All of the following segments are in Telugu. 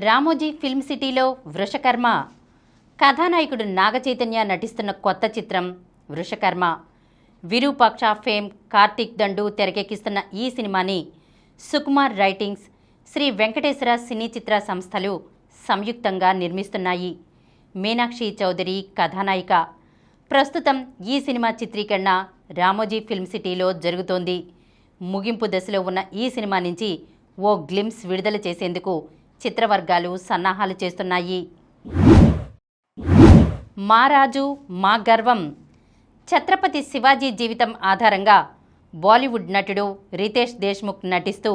రామోజీ ఫిల్మ్ సిటీలో వృషకర్మ కథానాయకుడు నాగచైతన్య నటిస్తున్న కొత్త చిత్రం వృషకర్మ. విరూపాక్ష ఫేమ్ కార్తీక్ దండు తెరకెక్కిస్తున్న ఈ సినిమాని సుకుమార్ రైటింగ్స్, శ్రీ వెంకటేశ్వర సినీ చిత్ర సంస్థలు సంయుక్తంగా నిర్మిస్తున్నాయి. మీనాక్షి చౌదరి కథానాయిక. ప్రస్తుతం ఈ సినిమా చిత్రీకరణ రామోజీ ఫిల్మ్ సిటీలో జరుగుతోంది. ముగింపు దశలో ఉన్న ఈ సినిమా నుంచి ఓ గ్లిమ్స్ విడుదల చేసేందుకు చిత్రవర్గాలు సన్నాహాలు చేస్తున్నాయి. మా రాజు మా గర్వం. ఛత్రపతి శివాజీ జీవితం ఆధారంగా బాలీవుడ్ నటుడు రితేష్ దేశ్ముఖ్ నటిస్తూ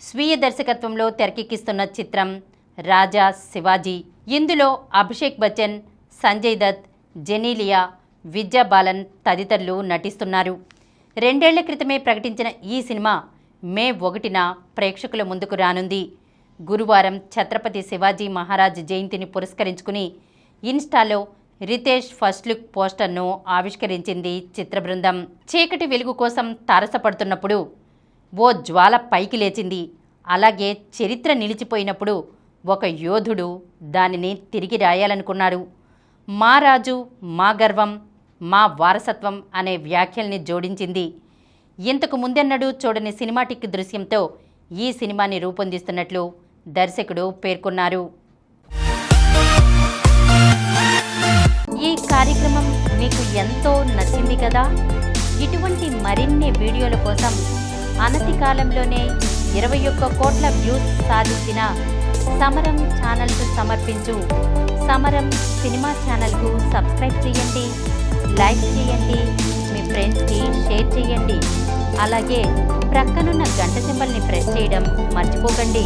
స్వీయ దర్శకత్వంలో తెరకెక్కిస్తున్న చిత్రం రాజా శివాజీ. ఇందులో అభిషేక్ బచ్చన్, సంజయ్ దత్, జెనీలియా, విద్యా బాలన్ తదితరులు నటిస్తున్నారు. 2 ఏళ్ల క్రితమే ప్రకటించిన ఈ సినిమా మే 1న ప్రేక్షకుల ముందుకు రానుంది. గురువారం ఛత్రపతి శివాజీ మహారాజ్ జయంతిని పురస్కరించుకుని ఇన్స్టాలో రితేష్ ఫస్ట్ లుక్ పోస్టర్ను ఆవిష్కరించింది చిత్ర బృందం. చీకటి వెలుగు కోసం తారసపడుతున్నప్పుడు ఓ జ్వాల పైకి లేచింది. అలాగే చరిత్ర నిలిచిపోయినప్పుడు ఒక యోధుడు దానిని తిరిగి రాయాలనుకున్నాడు. మా రాజు మా గర్వం మా వారసత్వం అనే వ్యాఖ్యల్ని జోడించింది. ఇంతకు ముందెన్నడూ చూడని సినిమాటిక్ దృశ్యంతో ఈ సినిమాని రూపొందిస్తున్నట్లు దర్శకుడు పేర్కొన్నారు. ఈ కార్యక్రమం మీకు ఎంతో నచ్చింది కదా. ఇటువంటి మరిన్ని వీడియోల కోసం అనతి కాలంలోనే 21 కోట్ల వ్యూస్ సాధించిన సమరం ఛానల్కు సమర్పించు సమరం సినిమా ఛానల్కు సబ్స్క్రైబ్ చేయండి, లైక్ చేయండి, మీ ఫ్రెండ్స్కి షేర్ చేయండి. అలాగే ప్రక్కనున్న గంట సింబల్ని ప్రెస్ చేయడం మర్చిపోకండి.